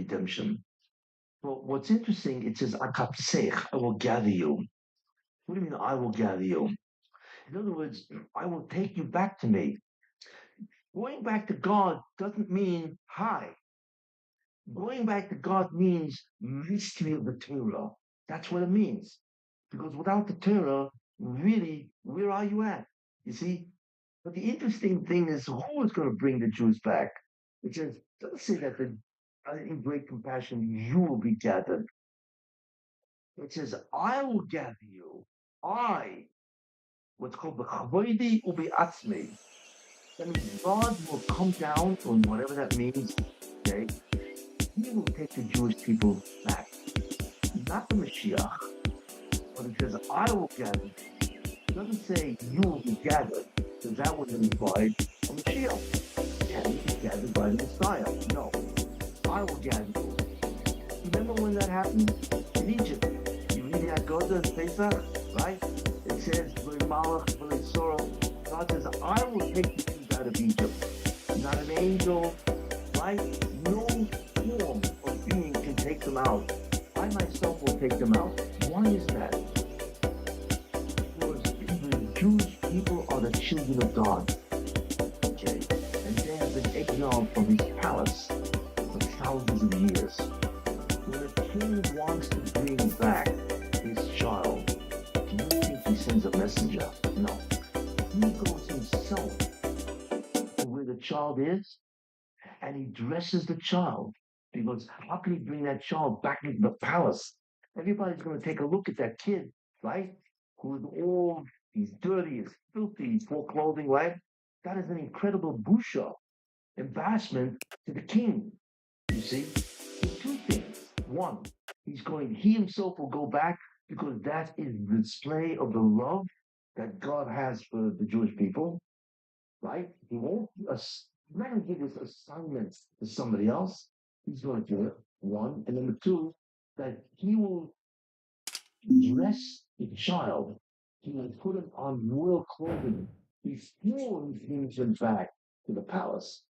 redemption. Well, what's interesting, it says, Akapsech, I will gather you. What do you mean, I will gather you? In other words, I will take you back to me. Going back to God doesn't mean high. Going back to God means mystery of the Torah. That's what it means. Because without the Torah, really, where are you at? You see? But the interesting thing is, who is going to bring the Jews back? It says, doesn't say that in great compassion you will be gathered. It says, I will gather you. I, what's called the Chavoidi Ubi Atzmi. That means God will come down, or whatever that means, okay? He will take the Jewish people back. Not the Mashiach, but it says, I will gather you. It doesn't say you will be gathered, because that would imply a Mashiach. And you be gathered by the Messiah. No, I will gather you. Remember when that happened? In Egypt. You read the Haggadah in Pesach, right? It says, God says, I will take the Jews out of Egypt. Not an angel, right? No form of being can take them out. I myself will take them out. Why is that? Because the Jewish people are the children of God. Okay? And they have been exiled from his palace for thousands of years. When a king wants to bring back his child, do you think he sends a messenger? No. He goes himself to where the child is and he dresses the child. Because how can he bring that child back into the palace? Everybody's going to take a look at that kid, right? Who's old, he's dirty, he's filthy, he's poor clothing, right? That is an incredible busha, embarrassment to the king. You see? There's two things. One, he himself will go back because that is the display of the love that God has for the Jewish people, right? He won't he's not going to give his assignments to somebody else. He's going to do it, one. And number two, that he will dress the child. He will put him on royal clothing before he brings him back to the palace.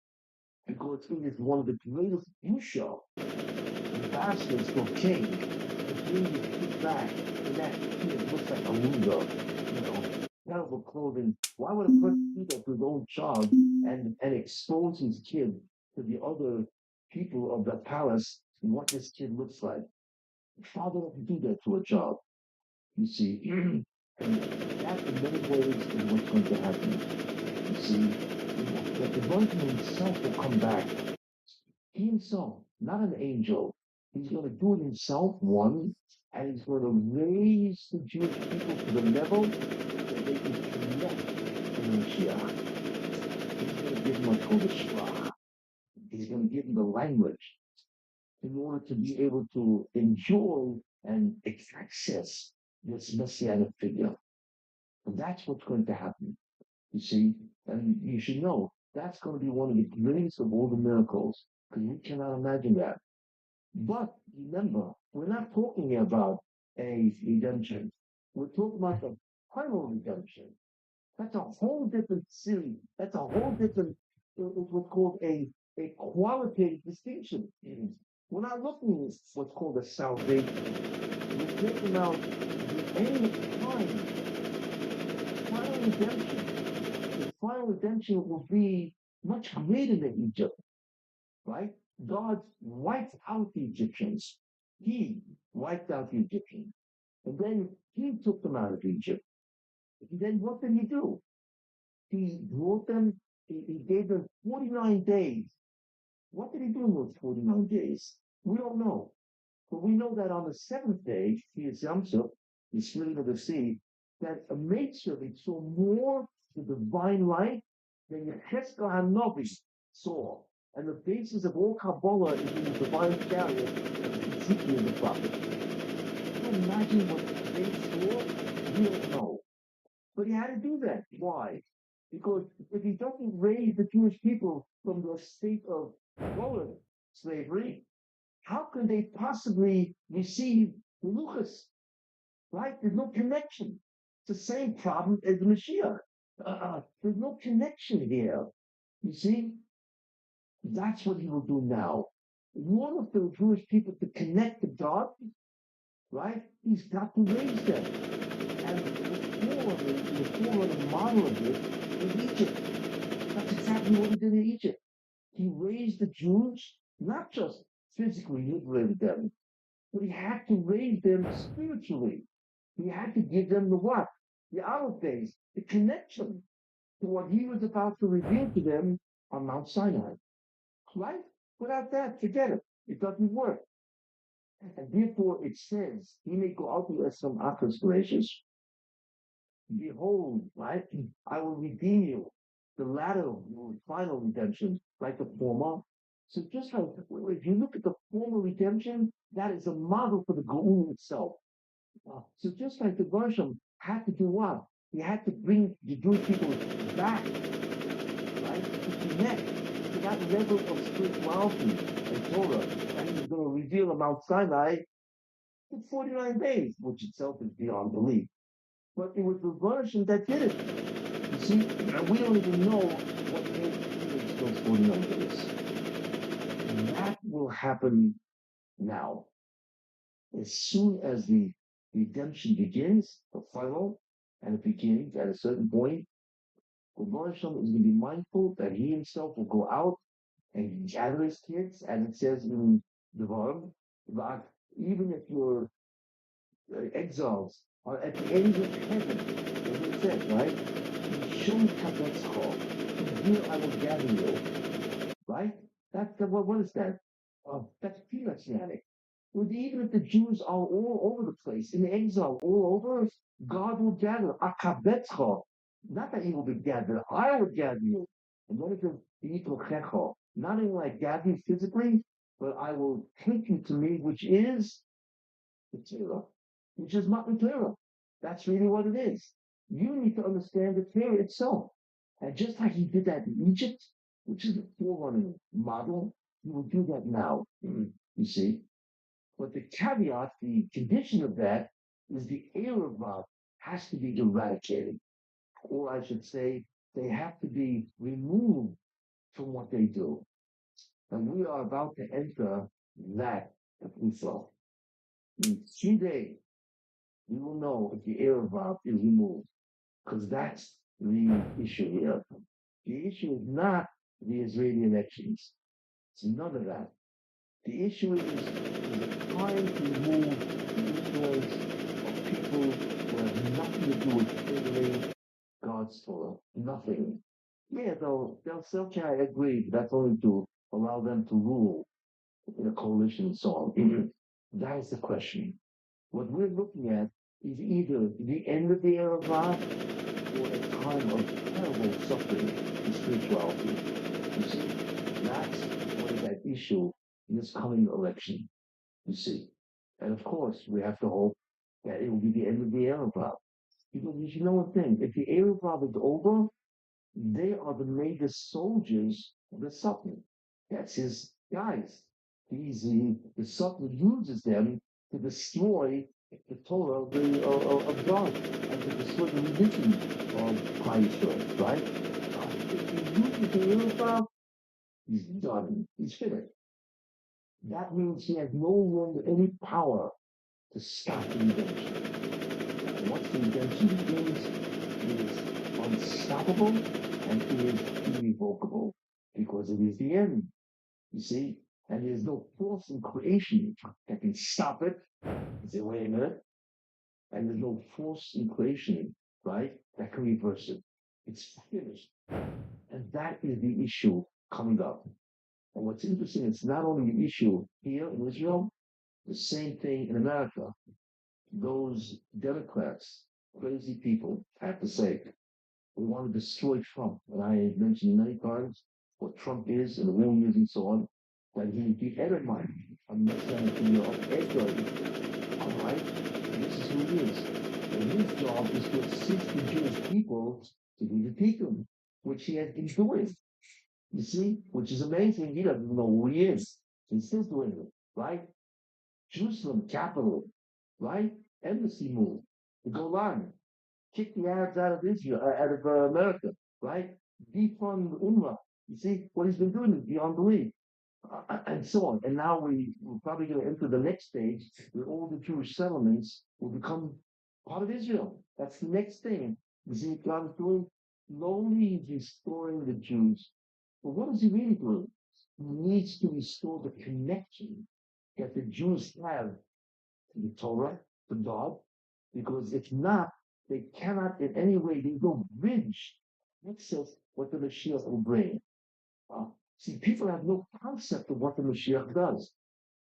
Because it is one of the greatest busha ambassadors for king to bring his kid back. And that kid looks like a loser, terrible clothing. Why would a person do that to his own child and expose his kid to the other people of the palace and what this kid looks like? The father doesn't do that to a child, you see. And that in many ways is what's going to happen. You see, that the virgin himself will come back. He himself, not an angel. He's going to do it himself, one, and he's going to raise the Jewish people to the level that they can connect to the Mashiach. He's going to give them a Kodeshvah. He's going to give them the language in order to be able to enjoy and access this messianic figure. And that's what's going to happen, you see. And you should know, that's going to be one of the greatest of all the miracles, because we cannot imagine that. But remember, we're not talking here about a redemption. We're talking about the final redemption. That's a whole different series. That's a whole different, it's what's called a qualitative distinction. We're not looking at what's called a salvation. We're talking about the end of time. Final redemption. The final redemption will be much greater than Egypt, right? God wiped out the Egyptians. He wiped out the Egyptians. And then he took them out of Egypt. And then what did he do? He brought them, he gave them 49 days. What did he do in those 49 days? We don't know. But we know that on the seventh day, the Yamsuf, the splitting of the sea, that a maidservant saw more the divine light than Yechezkel HaNavi saw. And the basis of all Kabbalah is in the divine chariot of Ezekiel the prophet. Can you imagine what they saw? We don't know. But he had to do that. Why? Because if he doesn't raise the Jewish people from the state of Golan slavery, how can they possibly receive the Luchas? Right? There's no connection. It's the same problem as the Mashiach. There's no connection here. You see? That's what he will do now. in order for the Jewish people to connect to God, right? He's got to raise them. And the forerunning model of it is Egypt. That's exactly what he did in Egypt. He raised the Jews, not just physically liberated them, but he had to raise them spiritually. He had to give them the what? The Aleph days, the connection to what he was about to reveal to them on Mount Sinai. Right? Without that, forget it. It doesn't work. And therefore it says, he may go out to us from Achas gracious. Behold, right? I will redeem you. The latter, final redemption, like the former. So just like, if you look at the former redemption, that is a model for the Geula itself. So just like the Gershom had to do what? He had to bring the Jewish people back, right? To connect to that level of spirituality and Torah that he was going to reveal on Mount Sinai in 49 days, which itself is beyond belief. But it was the version that did it. You see, and we don't even know what takes those 49 days. And that will happen now. As soon as the redemption begins, the final, and it begins at a certain point, the Lord is going to be mindful that he himself will go out and gather his kids, as it says in the Devarim, that even if your exiles are at the ends of heaven, as it says, right? Shum kabetzcho, from here I will gather you, right? What is that? That's peanuts, Yannick. Well, even if the Jews are all over the place, in exile, all over, God will gather. Akabetzcho. Not that he will be gathered, I will gather you. And what is it? Not only will I gather you physically, but I will take you to me, which is the Torah, which is Matan Torah. That's really what it is. You need to understand the Torah itself. And just like he did that in Egypt, which is the forerunning model, he will do that now. You see? But the caveat, the condition of that is the Erev has to be eradicated. Or I should say, they have to be removed from what they do. And we are about to enter that episode. In 3 days, we will know if the Erev is removed. Because that's the issue here. The issue is not the Israeli elections. It's none of that. The issue is trying to remove the influence of people who have nothing to do with favoring God's Torah. Nothing. Yeah, they'll still try to agree, but that's only to allow them to rule in a coalition and so on. That is the question. What we're looking at is either the end of the era of God or a time of terrible suffering and spirituality. You see, that's what is at issue in this coming election. You see, and of course, we have to hope that it will be the end of the era of God. Because you know one thing, if the era of God is over, they are the major soldiers of the Sultan. That's his guys. The Sultan uses them to destroy the Torah of God and to destroy the religion of Christ, right? If he uses the Erev, he's done. He's finished. That means he has no longer any power to stop the redemption. And once the redemption begins, it is unstoppable and it is irrevocable because it is the end. You see? And there's no force in creation that can stop it. You say, wait a minute. And there's no force in creation, right, that can reverse it. It's finished. And that is the issue coming up. And what's interesting, it's not only the issue here in Israel, the same thing in America. Those Democrats, crazy people, I have to say, we want to destroy Trump. And I mentioned many times what Trump is and the war he is and so on, that he would be Edomite. I'm not saying to you, Edom. All right? And this is who he is. And his job is to assist the Jewish people to be the Tikkun, which he has been doing. You see? Which is amazing. He doesn't know who he is. He's still doing it, right? Jerusalem, capital, right? Embassy move. The Golan. Kick the Arabs out of Israel, out of America, right? Defund UNRWA. You see, what he's been doing is beyond belief. and so on. And now we're probably going to enter the next stage where all the Jewish settlements will become part of Israel. That's the next thing. You see, God is doing slowly he's restoring the Jews. But what is he really doing? He needs to restore the connection that the Jews have to the Torah, to God, because if not, they cannot in any way, they don't bridge access what the Mashiach will bring. Uh, See, people have no concept of what the Mashiach does.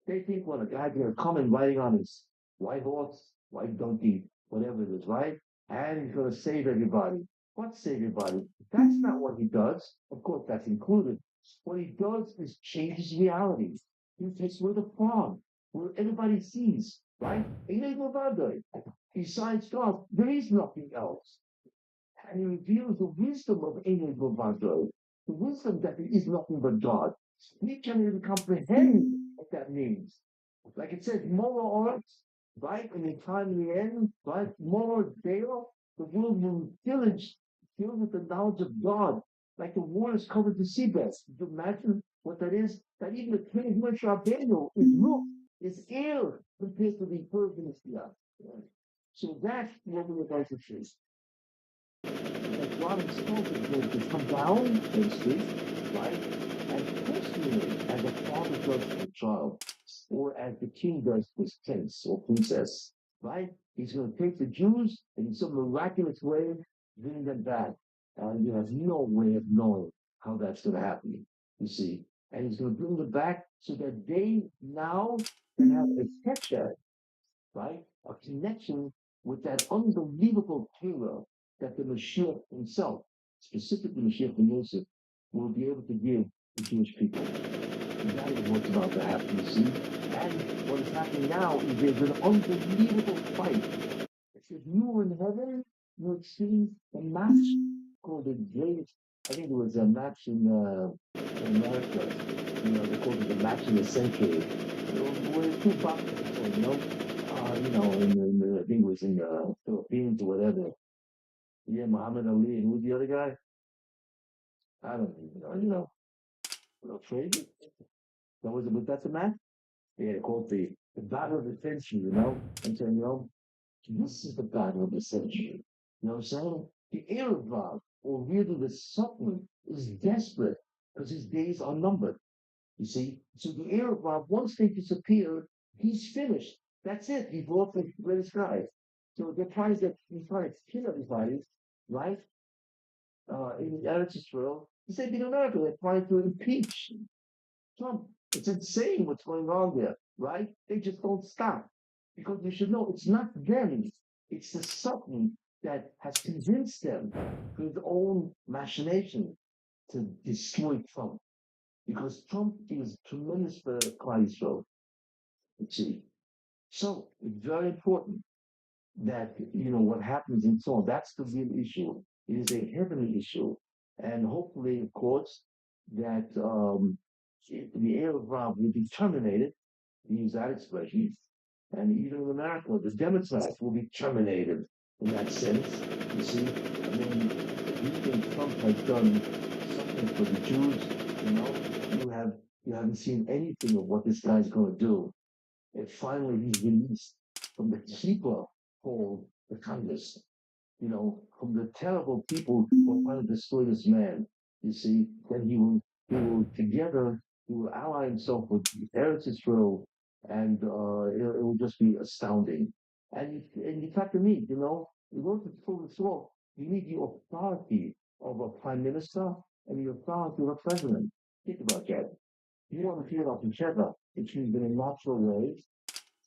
They think, well, a guy's going to come and riding on his white horse, white donkey, whatever it is, right? And he's going to save everybody. What save everybody? That's not what he does. Of course, that's included. What he does is changes reality. He takes away the fog, where everybody sees, right? Besides God, there is nothing else. And he reveals the wisdom of Enel Bavadoi, the wisdom that there is nothing but God. We can't even comprehend what that means. Like it says, moral arts, right? In the time in the end, right? Moral Deo, the world will filled with the knowledge of God, like the waters covered the seabed. Could you imagine what that is? That even the king of Moshe Rabbeinu is roof, is air compared to the fervent of. So that's what we are going to see. That God himself is going to come down and speak, right? And personally, as a father does to a child, or as the king does to his prince or princess, right? He's going to take the Jews and in some miraculous way bring them back. And you have no way of knowing how that's going to happen, you see. And he's going to bring them back so that they now can have a catch, right? A connection with that unbelievable Torah that the Mashiach himself, specifically Mashiach ben Yosef, will be able to give the Jewish people. And that is what's about to happen, you see. And what is happening now is there's an unbelievable fight. If you were in heaven, you would see a match called the greatest, I think it was a match in America. They called it the match in the century. Where two boxers, I think it was in the Philippines or whatever. Yeah, Muhammad Ali, and who's the other guy? I don't even know. Trade. That's a match. Yeah, they call it the battle of the century, And so, this is the battle of the century. You know what I'm saying? The Arab or really the Sultan, is desperate because his days are numbered. You see? So the Arab once they disappear, he's finished. That's it. He brought the greatest guy. So they're trying to kill everybody, right? In Eretz Israel. The same thing in America. They're trying to impeach Trump. It's insane what's going on there, right? They just don't stop. Because you should know it's not them, it's the Sultan that has convinced them through his own machination to destroy Trump. Because Trump is tremendous for Klal Yisrael, you see. So it's very important that what happens and so on. That's the real issue. It is a heavenly issue, and hopefully, of course, that the Arab will be terminated. Use that expression, and even in America, the Democrats will be terminated in that sense. You see, I mean, if you think Trump has done something for the Jews, you haven't seen anything of what this guy's going to do. And finally, he's released from the keeper called the Congress, from the terrible people who are trying to destroy this man. You see, then he will together, he will ally himself with Eretz Israel, and it will just be astounding. And you talk to me, in order to pull this off, you need the authority of a prime minister and the authority of a president. Think about that. You want to feel like whichever, it should be in a natural way,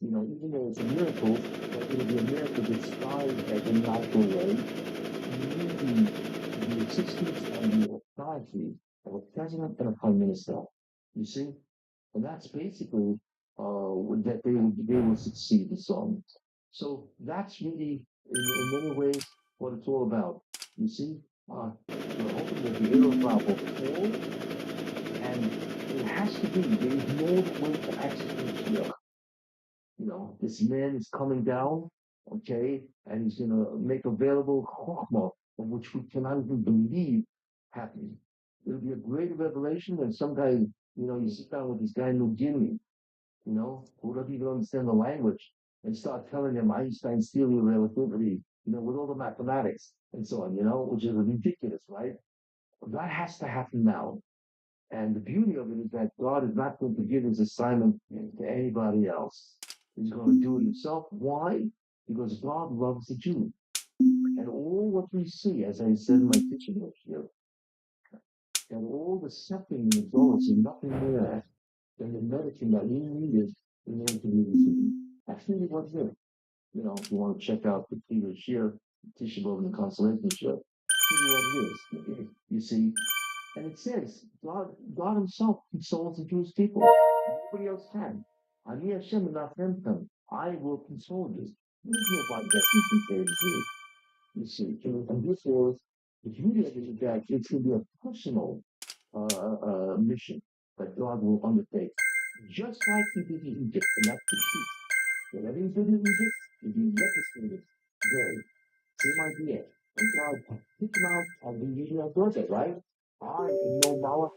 even though it's a miracle, but it'll be a miracle disguised as a natural way. You need the assistance and the authority of a president and a prime minister. You see? And that's basically that they will succeed and so on. So that's really, in many ways, what it's all about. You see? We're hoping that the Arab will fall, and it has to be. There is no way to access Mashiach. This man is coming down, okay, and he's going to make available Chokhmah, of which we cannot even believe happening. It'll be a great revelation, and some guy You sit down with this guy in New Guinea, who doesn't even understand the language, and start telling him Einstein's theory of relativity, with all the mathematics and so on, which is ridiculous, right? That has to happen now. And the beauty of it is that God is not going to give his assignment to anybody else. He's going to do it himself. Why? Because God loves the Jew. And all what we see, as I said in my teaching notes here, and all the suffering and the bullets and nothing more than the medicine that we needed in order to be received. That's really what's it. If you want to check out the Peter Shear, Tisha B'Av and the Consolation Show, see what it is. Okay? You see, and it says God Himself consoles the Jewish people. Nobody else can. Ani Hashem Menachem. I will console you. There's nobody that you can say to you. You see, and this was the beauty of it is that it should be a personal mission that God will undertake, just like He did in Egypt, and that's the truth. Whatever He did in Egypt, He did legislated there. Same idea. And God picked him out as the Israel daughter, right? I am no Mala,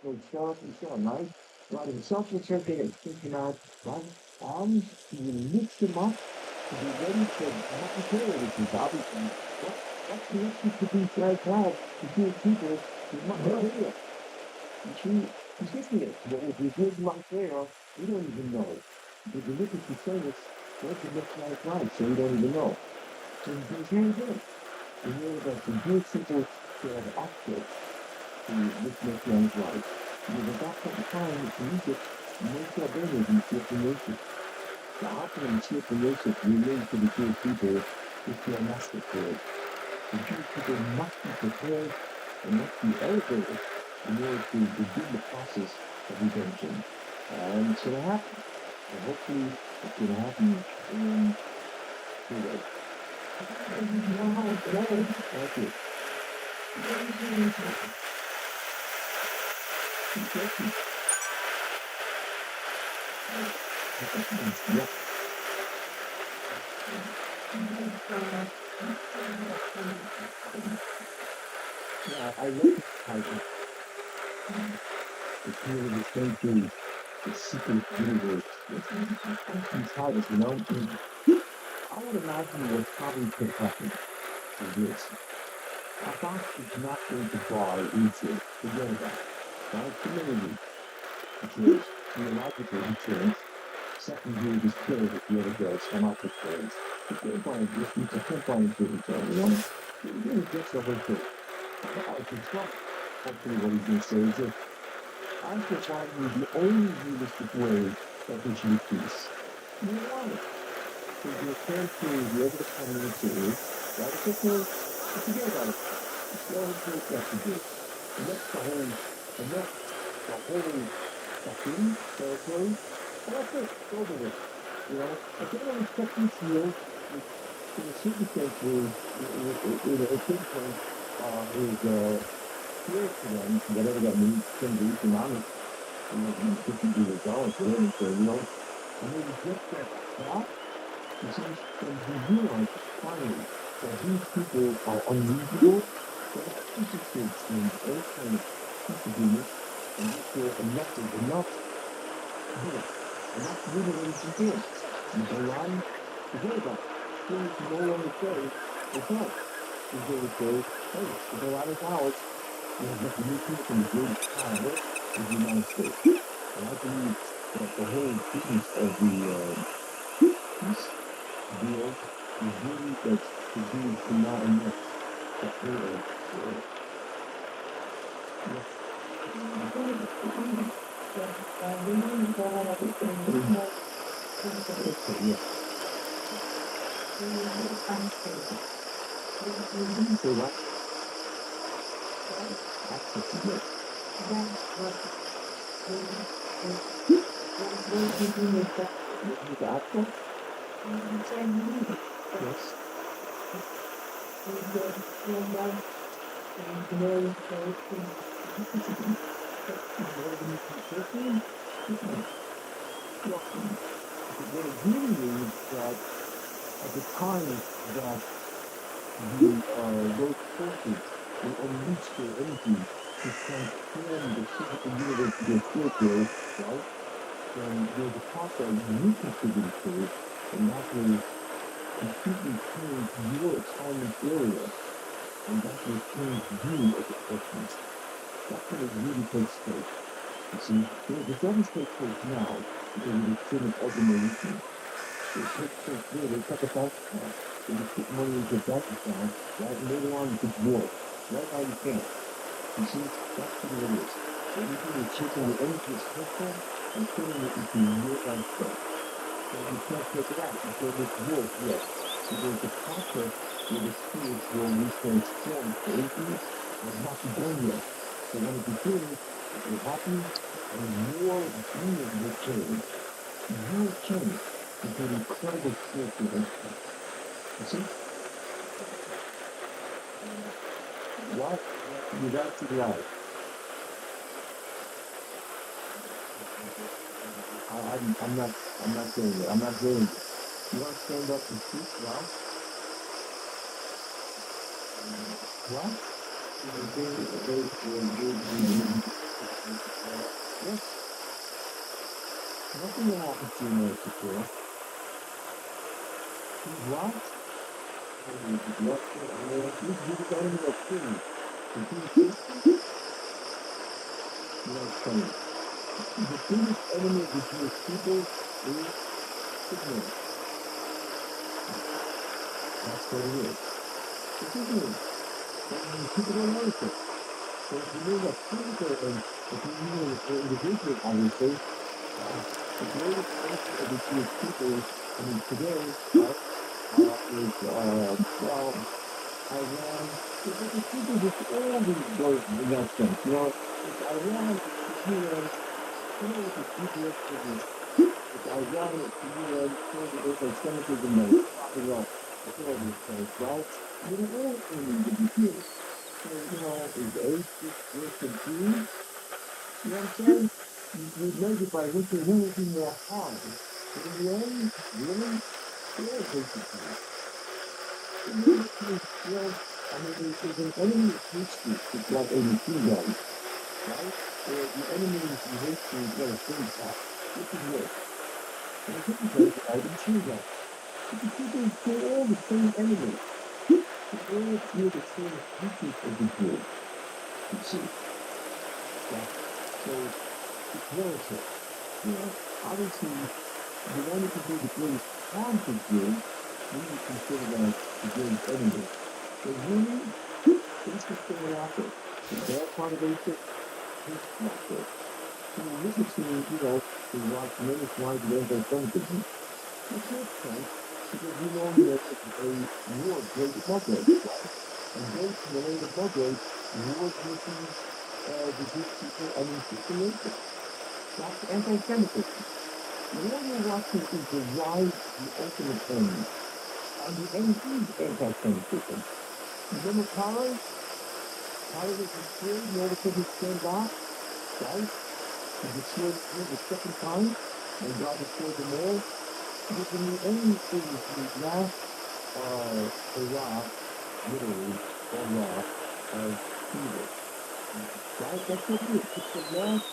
no Sheriff and so on, right? God Himself will take it and pick him out, right? He will lift him up to be ready for not material, which is obviously what connection to these guys have to Jewish people is not material. You see, he's getting it. But if he gives not there, we don't even know. If you look at the service, what's the next life, so we don't even know. So he's hands in. We know that the Jewish people should have access to this Messianic life. Because at that point in time, in Egypt, most of them is in Nation. The optimum Nation related to the Jewish people is to a master for it. The Jewish people must be prepared and must be elevated in order to begin the process of redemption. And it's going to happen. And hopefully it's going to happen in 2 days. Thank you. Yep. Yeah, I love this title. It's really the same thing. The secret universe. These titles, I would imagine what probably could happen is this. A box is not going to buy into forget about it. Right? Community. Because theological insurance, second view is killed if the other girls come up with things. You can't buy you can't buy insurance on you really gets the whole thing. I can try. Hopefully what he's going to say is that I can find you the only realistic way that we should be peace. You want it. Because your parent period, the other coming into it, right? It's okay. Forget about it. It's the only thing that you do. And that's the whole suffering, territory. And that's it. It's over with. I don't want to expect you to feel in a certain sense with a certain point is clear to them, whatever that means, can be economic, $50 whatever, so, and when you get that back, you see, when you realize finally that these people are unreasonable, they're not interested in any kind of peace agreement, and therefore enough is enough. Good. And that's really what it's important. You go on, forget about it. Things you no longer say, it's not. You go say, hey, the Quran is ours. We have the new people from the greatest power of the United States. And I believe that the whole business of the peace deal is really that's to do from now and next. Yeah. So what? Access to it. You got access? Yes. What it really means that at the time that those forces will unleash their energy to transform the physical universe to a spiritual, right? Then there's a part that you contributed to, and that will completely change your assignment area, and that will change you as a person. That's when it really takes place. You see, it doesn't take place now because of the sin of ordination. It takes place later. It's like a bank account. You just put money into a bank account, right? And later on you could draw it. Right now you can't. You see, that's what it is. What you do is taking the energy of spiritual and putting it into your life form. So you can't take it out. You can't make it yours yet. Because the process where the spirits will be transformed to atheists has not begun yet. So when it begins, it will happen and your being will change. You will change into an incredible spiritual entity. You see? What? You got to lie. I'm not saying it. I'm not saying it. You want to stand up and speak? Well, what? Yes. Nothing will happen to you, Mr. Clear. What? What? You the enemy of sin. You know, funny. The biggest enemy of the Jewish people is ignorance. That's what it is. It's ignorance. And people don't notice it. So if you move up physical and if you move an individual, obviously, the greatest enemy of the Jewish people, I mean, today, is, well, Iran, the people just all these words in that sense, you know, it's Iran, it's UN, you know what the GPS is, it's Iran, it's the UN, it's anti-Semitism, and popping up, it's all these things, right? I mean, they're all enemies of the Jews. So, you know, is atheist worse than Jews? You know what I'm saying? You measure by who will be more harm. But in the end, really, they're all hatred Jews. You know, I mean, there's an enemy of hate speech. It's like a machine gun, right? Or the enemy of hate speech is like a thing shot. Which is worse? And it's different place, right? A machine gun. But the people, they're all the same enemy. They all feel the same hatred of the Jew. You see? Yeah. So, it's relative. You know, obviously, the one who can do the greatest harm to Jews, we would consider that the greatest enemy. So really, it's just going after. The bad part of it is it's not good. So listen to, you know, the watch many slides of anti-Semitism. It makes sense because we know that a war breaks blood rates, right? And those from the land of blood rates, wars with the Jewish people and the nation. That's anti-Semitism. What you're watching is the rise of the ultimate end. And the end is anti-Semitism. Remember Tyler? Tyler was destroyed and all of a sudden he came back, right? He destroyed the second time, and God destroyed them all. Because when the enemy is the last hurrah, literally, hurrah, of evil. Right? That's what it is. It's the last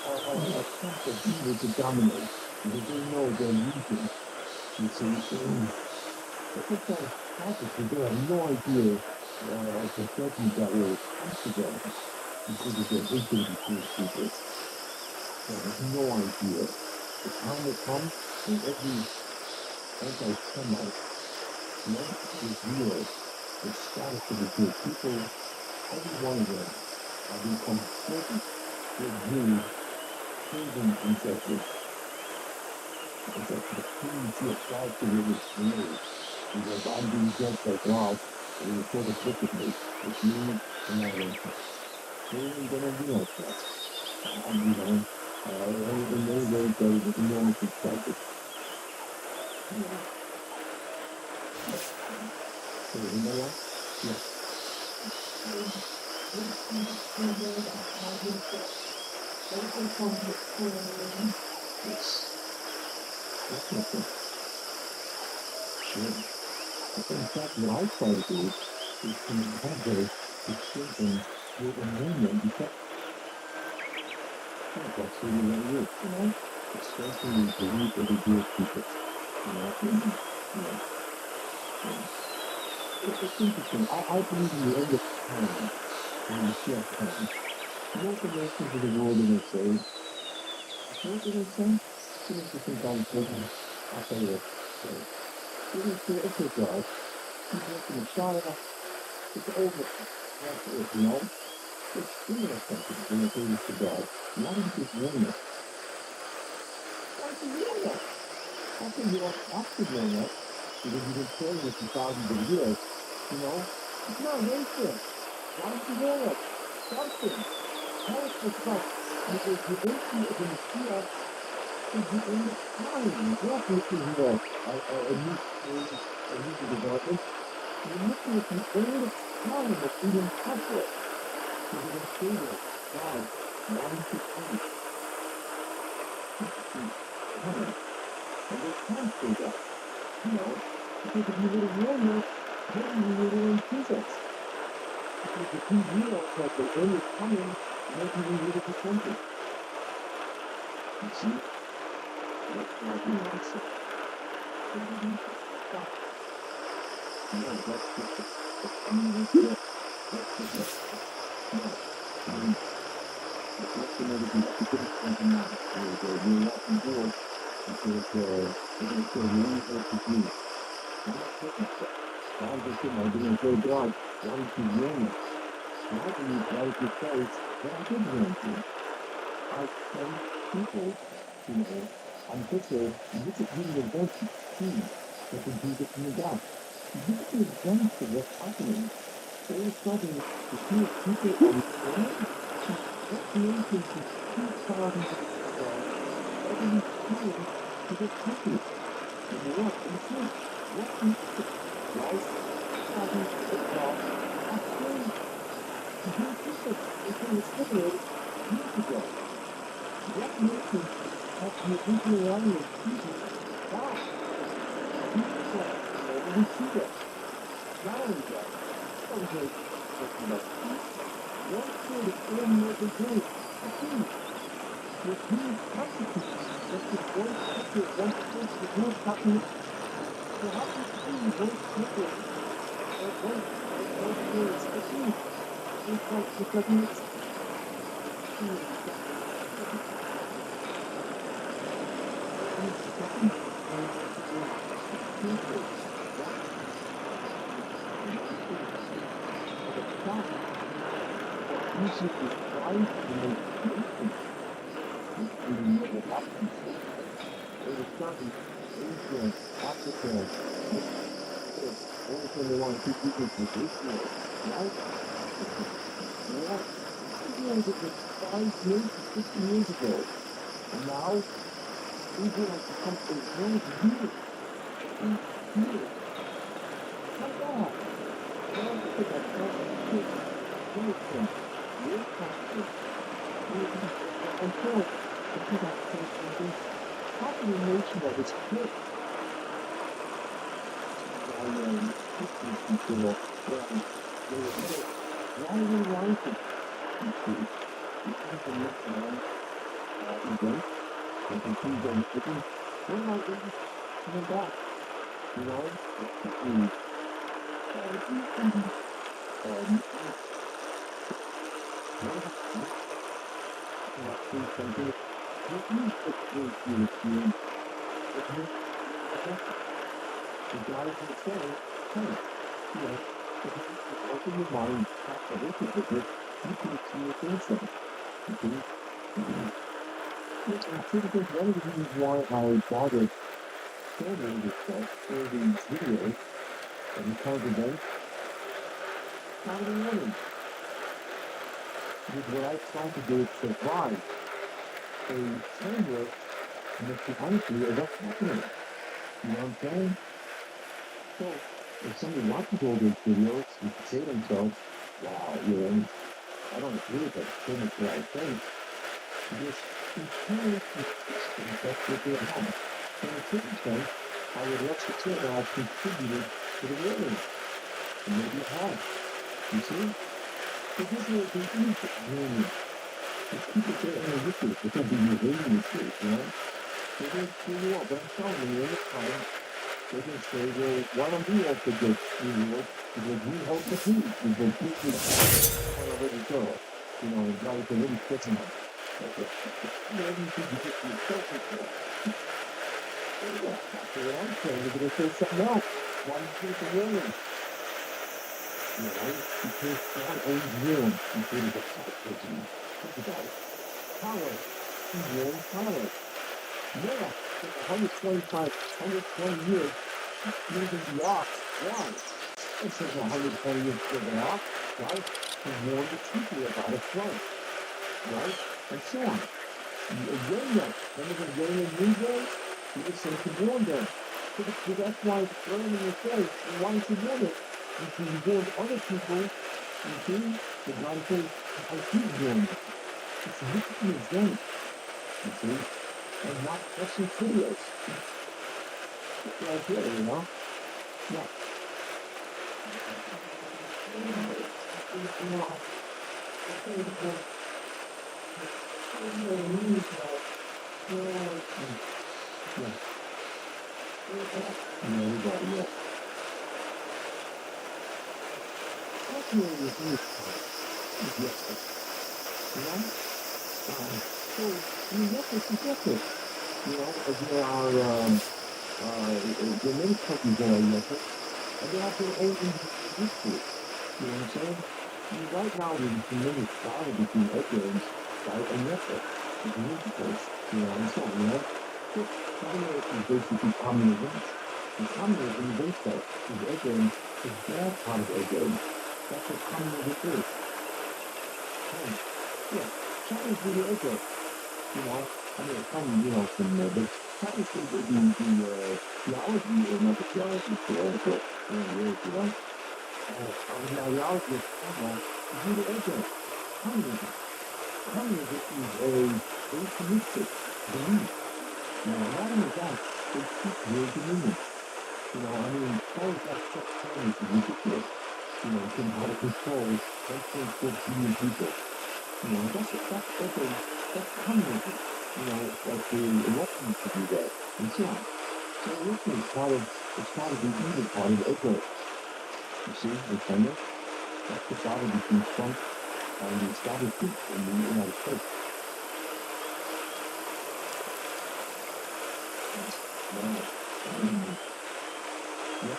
attempt of evil to dominate. Because they know their legion. You see, that's what kind of happens because they have no idea of the judgment that will come to them because of their hatred of the Jewish people. They have no idea. The time will come when every anti-Semite meant to real the status of the Jewish people, every one of them have become certain their Jews, kingdom and justice. And that the king to apply to his slaves. Because I'm being judged by God for the report of wickedness, which means annihilation. They ain't gonna be like that. You know, in many ways, they was enormously tragic. So, you know what? Yeah. Yes. Definitely. Sure. In fact, what I try to do is to have the children with a movement because that's really what it is, you know? It's strengthening the belief of the Jewish people. You know, it's interesting. I believe in the end of time, when Mashiach comes, you know what the nations of the world are going to say? You know what they're going to say? It's an interesting conversation. I'll tell you what they say. They're going to say, okay, God, you brought the Messiah, it's over. That's it, you know? It's doing us something. We're going to say this to God. Why didn't you warn us? Why didn't you warn us? How can you have to warn us? Because you've been saying this for thousands of years. You know? It's not racist. Why don't you warn us? Something. Tell us what's up. Because the issue of the Messiah is the end of time. You're not looking here a new stage, a new development. You're looking at the end of time of freedom conflict. So they're going to say this. God, why didn't you come? Come. And they can't say that. You know, because if you would have warned us, maybe we would have accused us. Because if we realized that the end is coming, maybe we would have repented. You see? That's why we want to. So we need to stop. You know, that's just the communist. That's just no. I mean, let's never be stupid and not. We're not on board because they're going to say one versus me. I'm not taking stuff. God is saying, I'm going to say, God, why did you warn us? And I believe God is just says that I did warn you. I send people, you know, I'm just a, look at me the events you see that can do this in the God. Look at the events of what's happening. All of a sudden, the Jewish people are returning. What nation is 2,000 suddenly coming to this country? In the what? In the church. What nation? Right? 2,000 football are free. The Jewish people, they were separated years ago. What nation has the original language speaking back? Jesus said, we see that. Not only that, what was it? One third of all American Jews are Jews. The Jewish constitution that the one people, one third of the Jewish population. So how can you see one people or one third of Jews? It doesn't make sense. Jesus is trying to make nations including what happened. It was starting Asia, Africa, every time they want to keep people with Israel, right? What? Israel was just 5 years, 50 years ago. And now, Israel has become a world leader. 8 years. My God. I want to take a kids, American, real country, until the 2017, how can a nation that is quick, why are we wanting? You see, because the next one, event, they can see them taking, they're not really coming back, you know, the guy is going to say, hey, you know, if you open your mind, have to listen to this, you can experience anything. You see? I think that's one of the reasons why I bothered filming this stuff, for these videos, and the kinds of events, how do you learn? Because what I try to do is survive a framework, and that's the honesty of what's happening. You know what I'm saying? So, if somebody watches all those videos, you can say to themselves, wow, you know, I don't agree with that so much what I think. Because inherently consistent, that's what they have. In a certain sense, I would love to say that I've contributed to the world. And maybe it has. You see? So this will continue to dream. Just keep it there and with you. It's gonna be your dream with you know? They're gonna screw you up. But I'm telling you, in the time, they're gonna say, well, why don't we also get reward? Because we help the food. Because we did on a little girl. You know, and God is already kissing them. Okay. Maybe you should be just yourself with that. That's what I'm saying. They're gonna say something else. Why don't you take the millions? You know, because God owns ruin. He created a cataclysm. Think about it. Power. He ruined power. Noah took 125, 120 years building the ark. Why? It says 120 years building the ark, right? To warn the people about a flood, right? And so on. Jonah, remember the Jonah and Nineveh? He was sent to warn them. So that's why earlier it says, why did you warn it? Because you warned other people, you see? The God says, I keep warning you. It's written in them, you see? And not pressing videos. Right here, you know? Yeah. Yeah. Everybody, yeah. That's really the huge part. Yes. You know? So, I mean, that's what you get this. You know, there are, there are many countries that are elected, and they have their own individual history. You know what I'm saying? I mean, right now, there's a tremendous battle between Edgar's, right, and Yesha. It's an interface, you know, and so on, you know? So, China is basically communism, and communism is incel. Is Edgar, the bad part of Edgar. That's what communism is. Yeah, China's really Edgar. You know, I mean, come, you know, from but China's the theology or not the theology, theoretical, you know? The ideology of China is really Edgar. Communism. Communism is a atheistic belief. You know, not only that, they seek world dominion. You know, I mean, all of that stuff China is ridiculous. You know, in how to control 1.4 billion people. You know, that's communism. You know, like the elections to do that, and so on. So election is part of the evil part of Edgar. You see, the China, that's the battle between Trump and the establishment in the United States. Yeah,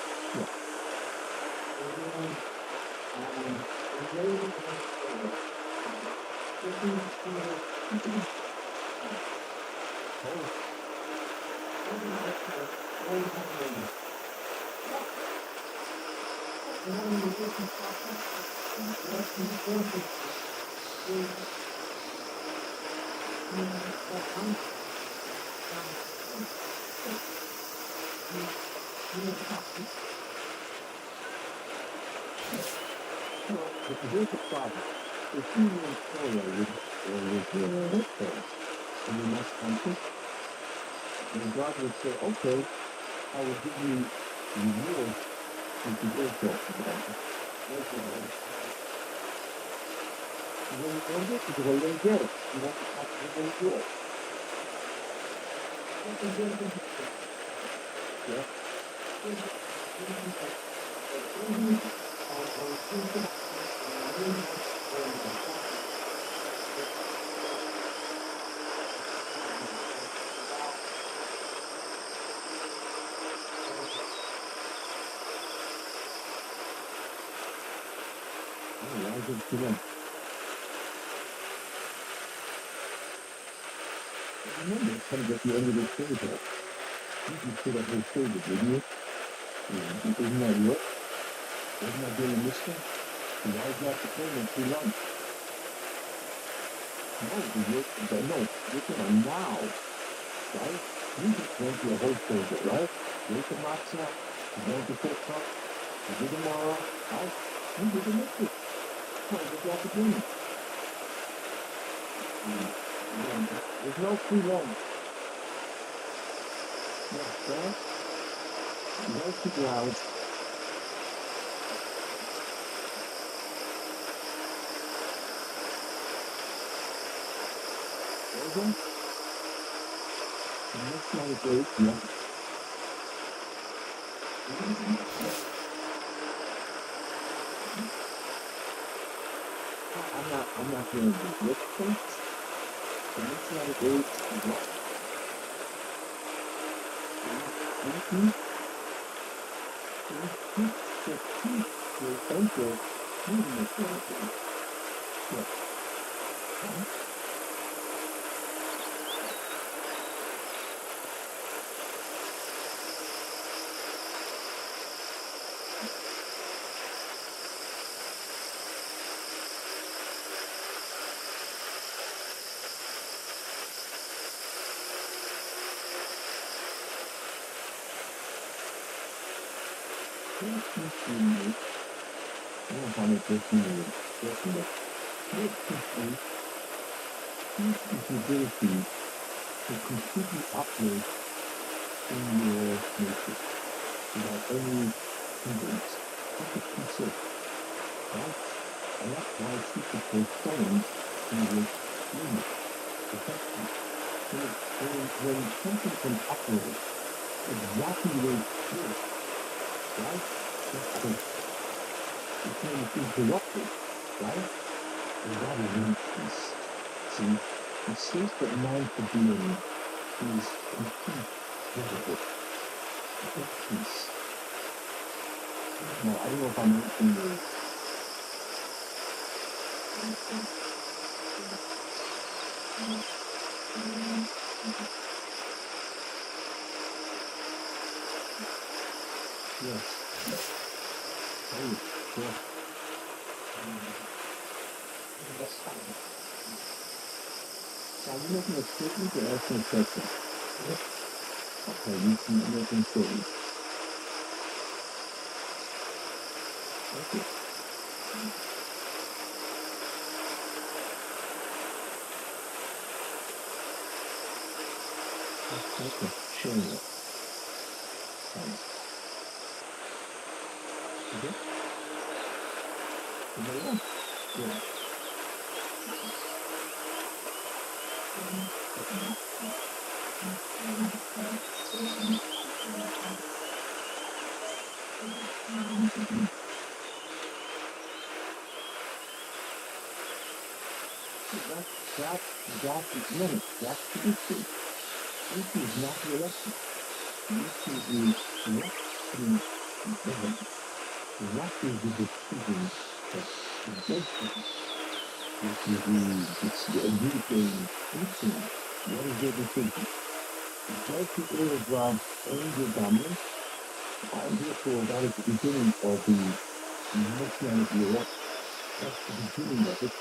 yeah. But here's the problem. If you were Korea with your husband, and you must conflict, then God would say, okay, I will give you reward if you go for it. You don't want it because you don't get it. You want to have to go do it. Yeah. I give it to them. Remember, it's kind of at the end of the table. You can sit at this table, didn't you? Isn't that work? Isn't that being a mission? So why is that the payment too long? No, you're gonna now, right? You just went to a whole table, right? You ate the matzah, you went to cook up, you did tomorrow, right? You did the mission. Part of the opportunity. There's no free lunch. Yeah, no figure out. ago, the next one is very young. I'm not going to be with folks. The next one is very young. Mm-hmm. Thank you. Ability to completely operate in your nature without any hindrance. That's a concept, right? And that's why people play songs in this unit, perfection. When something can operate exactly the way it's supposed, right? It can be interrupted, right? And that is in peace. See, the state that mindful being is complete visible. Peace. Now, I don't know if I'm making this. Yes. Oh, yeah. That's fine. So I'm making a statement to ask me a question. Okay, you can make a statement. Okay. Okay, sharing it. Thanks. Okay? You know what? Yeah. That's the limit. That's the issue. Issue is not the election. The issue is what can govern. What is the decision that the judgment, which is it's the adjudicating instrument. What is their decision? Does the area drive angel dominance? And therefore, that is the beginning of the mission of the election. That's the beginning of it.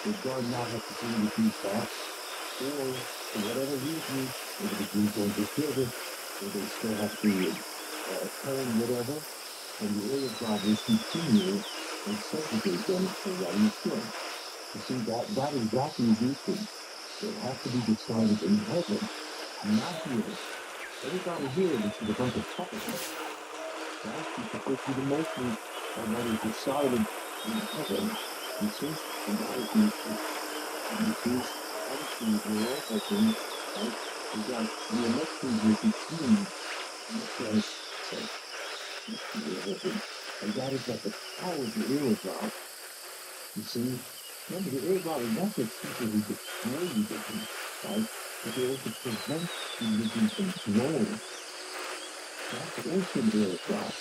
The God not have to do with these facts, or for whatever reason, whether the Jews don't disturb it, or they still have to atone whatever, and the area God will continue and segregate them for what he's doing. You see, that exactly is the issue. It has to be decided in heaven, not here. Everybody here, this is a bunch of puppets. Right? You can go through the motions of what is decided in heaven. You see? And that is the issue. You see? Obviously, we're all hoping, right? We got the elections will be clean. Okay? And that is that the power of the air God. You see? Remember, the air God is not just people who destroy religion, right? But they also prevent religion from growing. That's also the air God.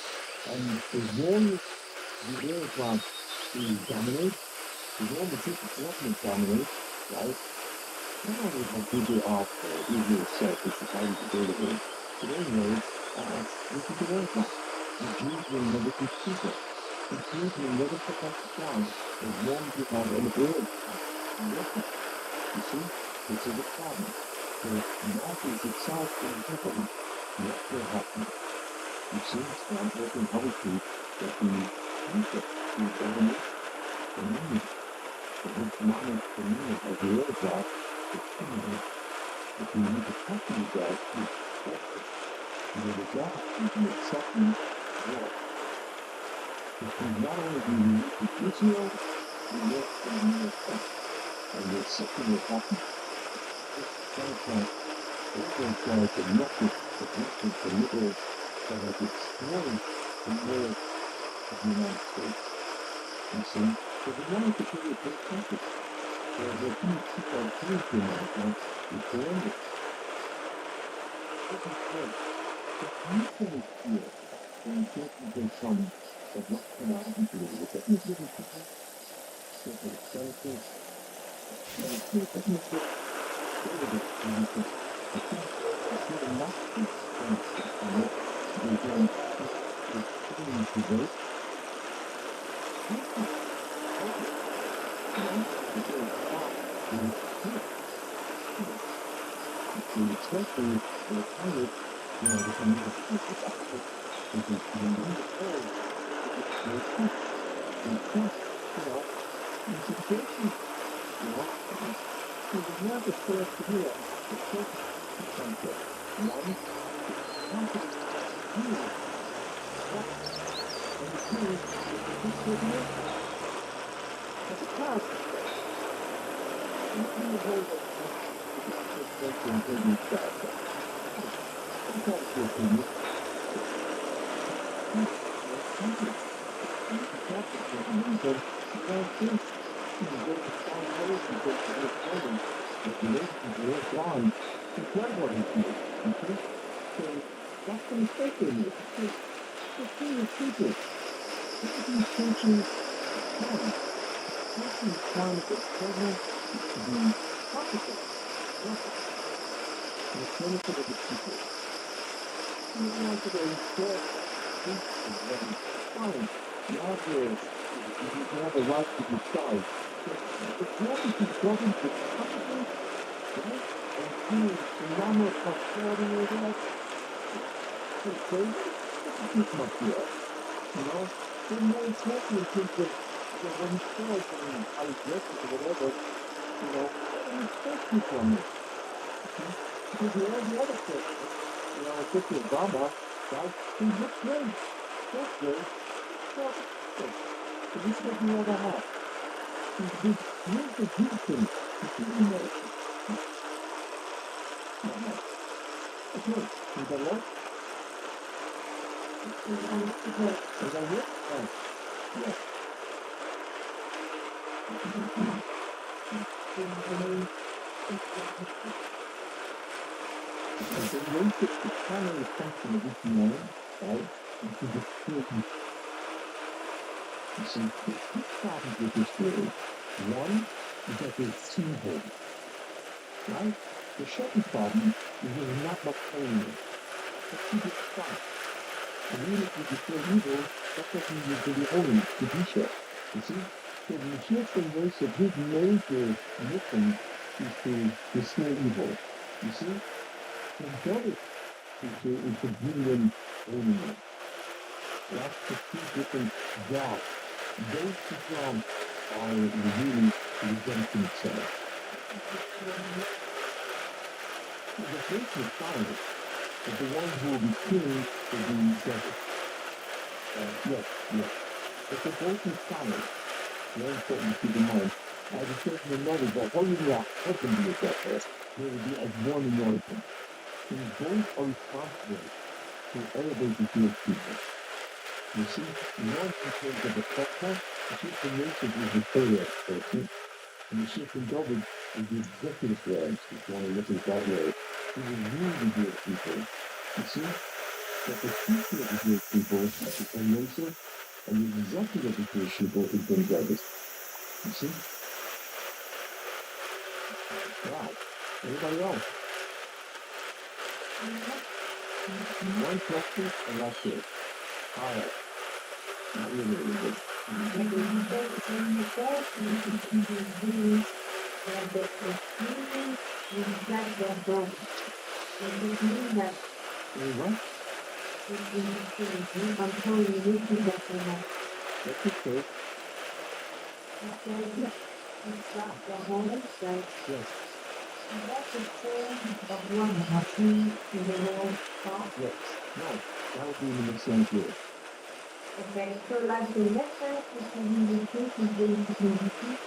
And as long as the air God is dominate, as long as this government dominates, right? Not only how good they are for Israel itself, which is highly debatable, but anyway, this is the air God. The Jews will never concede it. The Jews will never put that down as long as you have an air God. You see, this is the problem. So that is itself in heaven. What will happen? You see, so I'm hoping obviously that the concept is government, the meaning, the economic meaning of the air God is permanent. If you need to talk to you guys, you expect it. And the result is the acceptance of what? Because not only do you need to Israel, you work for America, and you're accepting what happens. Democrats also tried to leftist progressive the liberals that have destroyed the north of the United States. You see, so they wanted to be a big country. There's a huge huge Democrats with Columbus. This is great. But you can hear when you think there's some of what can happen to you. Let me give you some senators. Let me see if I can get rid of it. I think the Nazis and they're going to vote. Especially the pilot, the commander of the doctor, is the number four, the trust, in situations, so the nerve is correct to do that. The trust is something. One, confidence, two, and the two is coordination. As a task, you can hold it. You have a right to decide. If you have to govern the country, right? And you phenomenal prosperity over that, it's crazy. It's not here. They're more important in terms of when you feel like how you dress or whatever, what do you expect people on this? Because the other person, especially Obama, right? He looks great. That's great. That's good. So this is what you ever have. Here's the good thing. Okay, is that right? Is that it? Oh, yes. The basic, the primary function of each man, right, is to destroy him. You see, two problems with this theory. One is that there's two holes, right? The second problem is there's not much hole in it. But you just stop. And even if you destroy evil, that doesn't mean you're really holy to do so. You see? So the Mashiach ben Yosef, his major mission is to destroy evil. You see? And David is to bring in holiness. That's the two different jobs. Those two jobs are really the redemption itself. The first Messiah is the one who will be king for the devil. Yes. But the both Messiahs, very important to keep in mind, the children of Mary, that one of the husband be a devil, they will be as one in origin. And both are responsible to elevate the Jewish people. You see, one in terms of the culture, the chief of nations is the third person, and the chief of David is the executive branch, if you want to look at it that way. He will rule the Jewish people. You see, that the teacher of the Jewish people is Ben Yosef, and the executive of the Jewish people is Ben David. You see? Wow. Anybody else? One question, and that's it. All right. Not really good. What? That's okay. Yes. Yes. No. That would be in the same here. Okay, so like the letter is the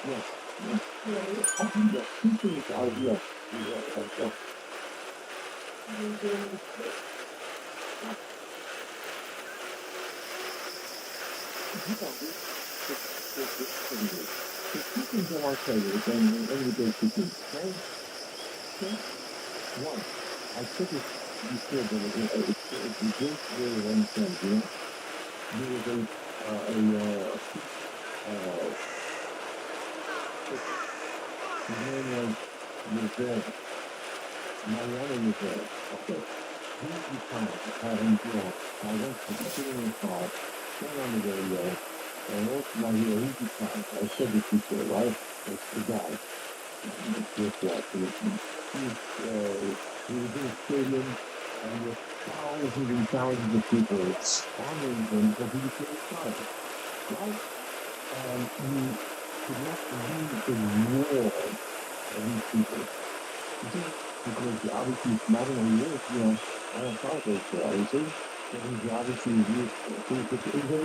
Yes. I think that teaching is idea. The teachings I want to tell you, and everyday teaching, okay? Okay? One, I took it before, but it didn't really understand, you know? There was his name was there. Mariana was there. Okay. Here's the time. I went to sit in the car, turn on the radio, and what's my hero? Here's the time. I said this before, right? It's the guy. He was in a stadium, and with thousands and thousands of people honoring him because he became a star, right? And you could not believe the war of these people. Because obviously it's not in a year, you know, I don't apologize for obviously, but he's obviously he's a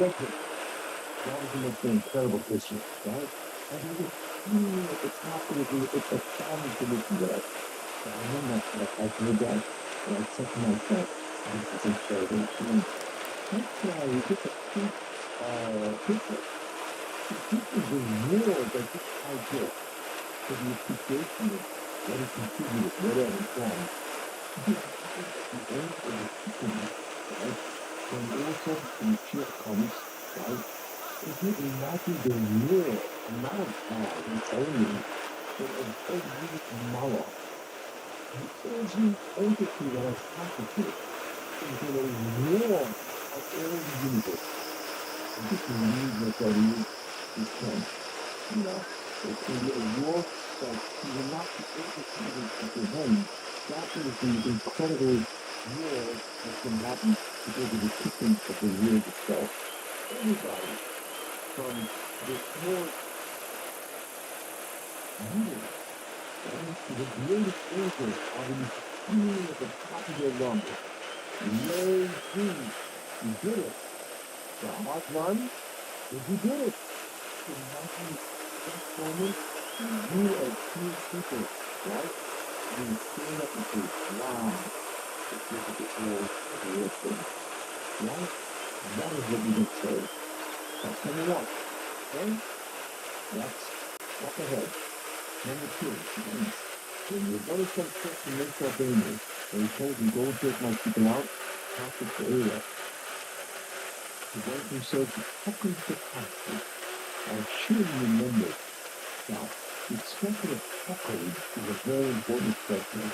legend. He obviously makes an incredible picture, right? And he was, it's not going to be, it's a challenge to listen to that. So I remember that I heard that, and I said to myself, this is incredible. That's why we get a peak, picture. This is the war that this guy did for the appreciation of what he contributed, whatever it's done. This is the end of the teaching, right? When all sorts of Mashiach comes, right? If you imagine the war, not of God only, but of every malach, and every entity that has constituted is in a war of all the universe. And this is what that is from. You know, it's going to be a war that you will not be able to even comprehend. That is the incredible war that can happen because of the teaching of the world itself. Everybody, from the small unit to the greatest angels are in screaming at the top of their lungs. Yay, Jesus, you did it. The hard run, but you did it. Imagine this moment, you are two people, right? You stand up and say, wow, this is the world of the real thing, right? That is what you can say. That's number one, okay? That's up ahead. Number two, when you're going to come first and make that baby, and he told you, go and take my people out, pass it to Area. The one who said, how can you pastor? I should remember that the expression of chuckle is a very important expression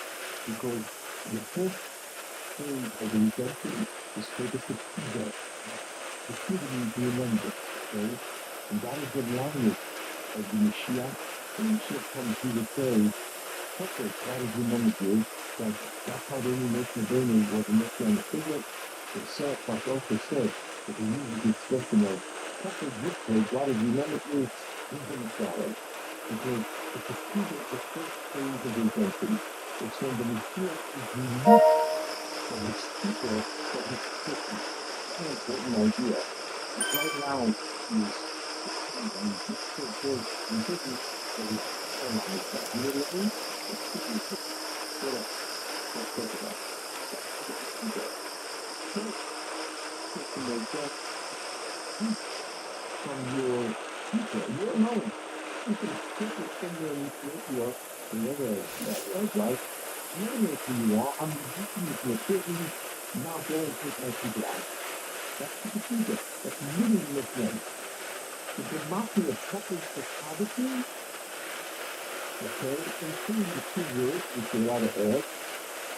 because the first thing of the redemption is for the Pesidah. The Pesidah means to remember, okay? And that is the language of the Mashiach. When Mashiach comes, he will say, chuckle, that is remembered you. That's how the nation of Israel was a nation on the figure. The self, like also said, that they use the expression of chuckle, this way, God is remembered you in the Messiah. Because it's a key of the first phase of redemption. It's when the Mashiach is released from his people from his prison. That's an important idea. And right now, he's so good in prison that he's paralyzed. That literally, it's prison. What else? Let's talk about it. First, to make that from your people. You're alone. You can put your finger in Ethiopia, wherever that was like, you don't know who you are. I'm using you to a prison, now go and take my people out. That's the procedure. That's literally the thing. If you're mocking a couple for poverty, okay, including the two words, which are a lot of earth,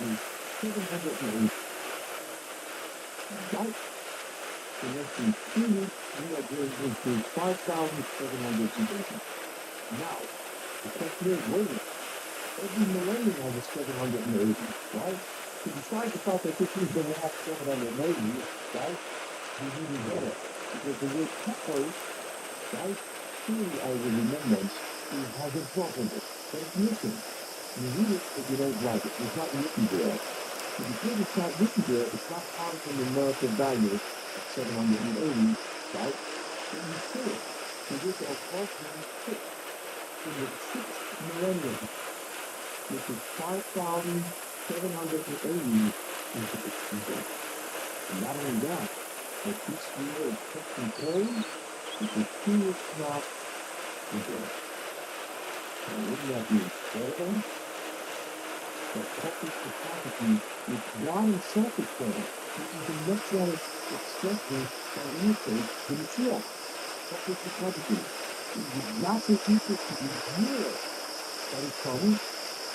is 780. Right? In less than 2 weeks, we are going into 5,700 people. Now, the question is, wait a minute. Every millennium has a 780, right? So besides the fact that this is going to have 780, right? We even better. Because the word couple, right? Truly, I will remember, it has a drop in it. But it's missing. You read it, but you don't like it. It's not written there. So because it's not written there, it's not part of the narrative value of 780, right? So you see it. So this is a 12-6. in the sixth millennium, which is 5,780 into the future. And not only that, but this year is Christian Perry, which is 2 years from now, today. Now, wouldn't that be incredible? That public capacity which God himself is saying, this is the messianic expression that indicates himself. Public capacity. It is not the people to be here that is coming,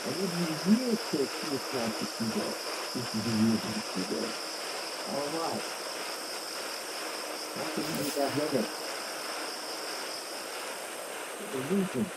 and it is here to the classic today. This is the year of today. All right. What can we do that with it? The reason.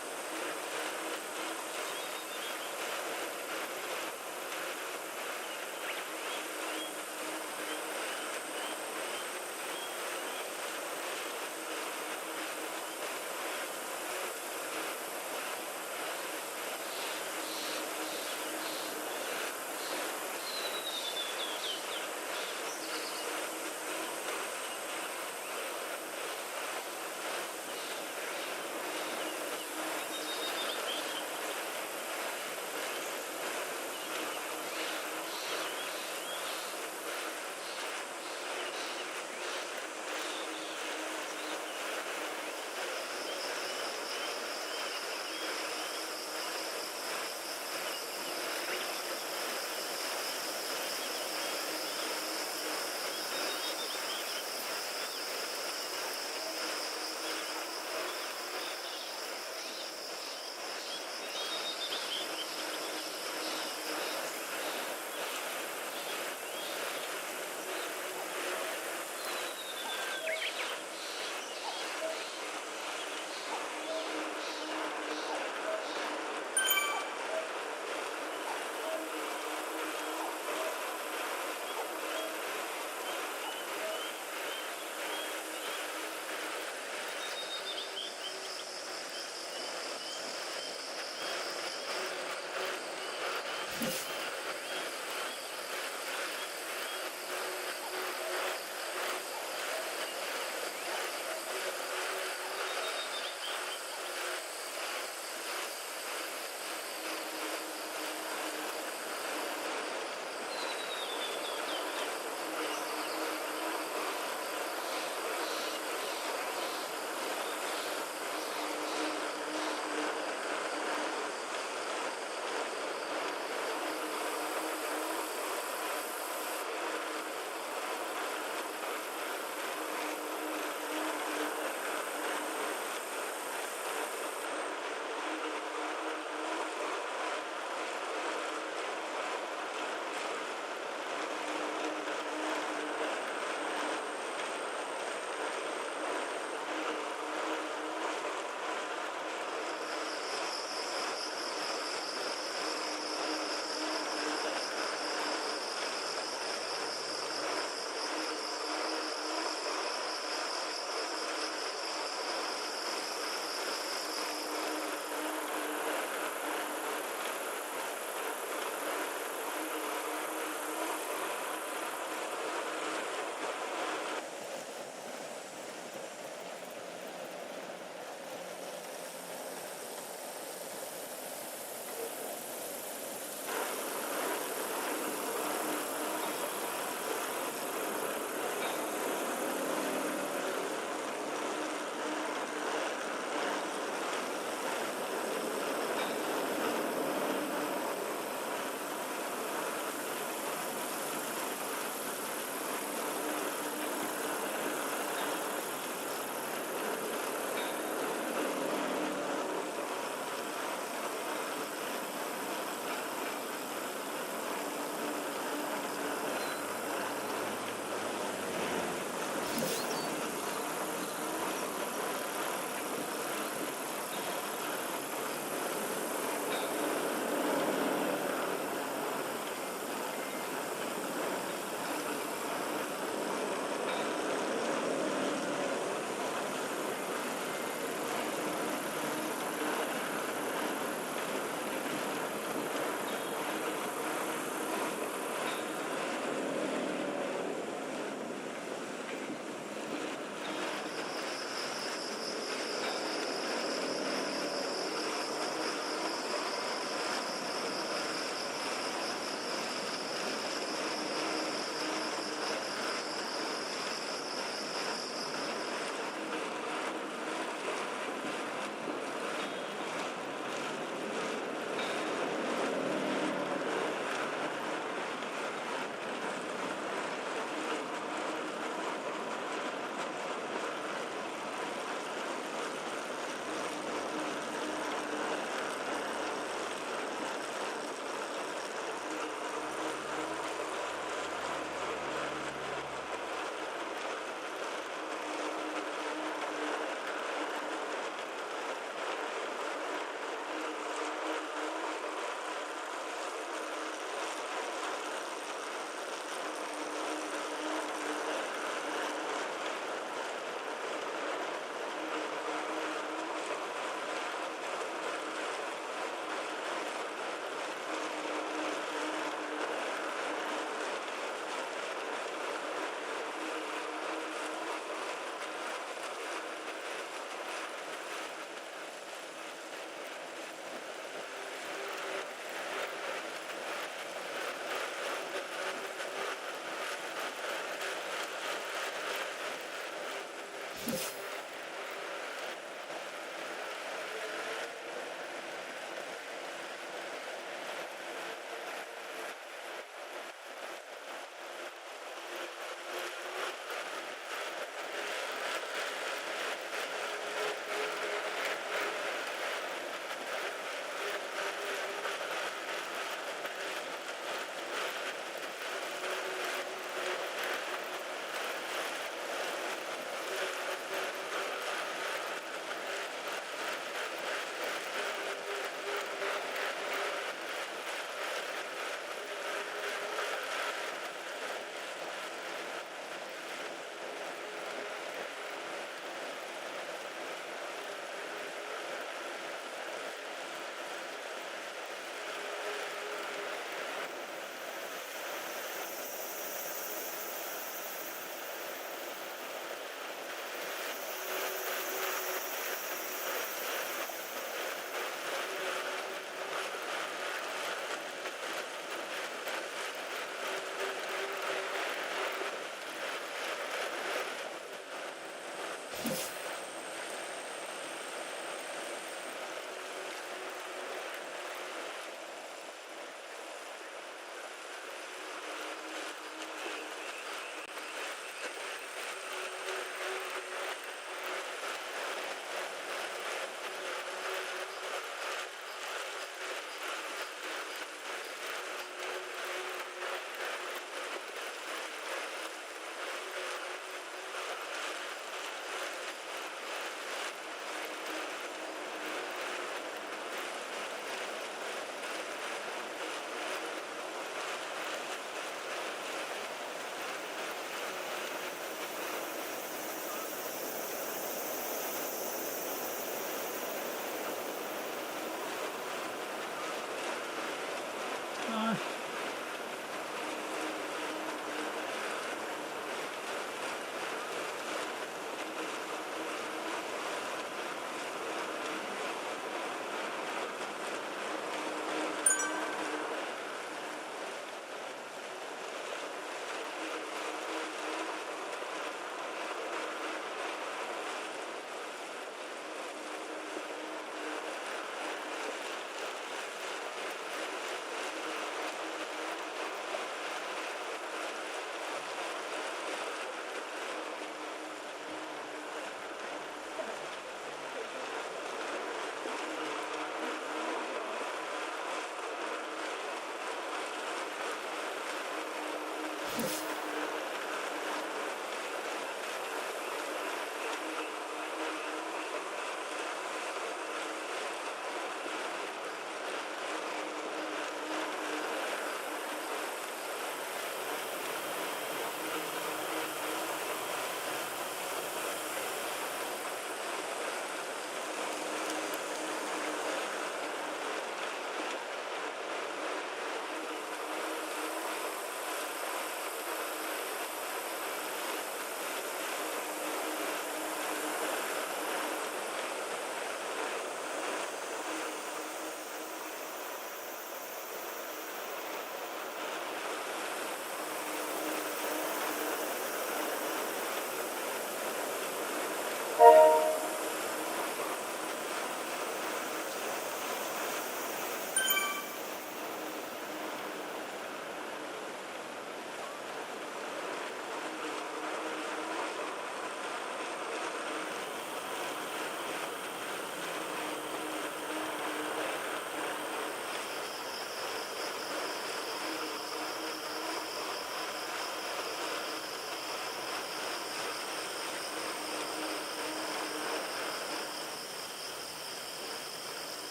Ah,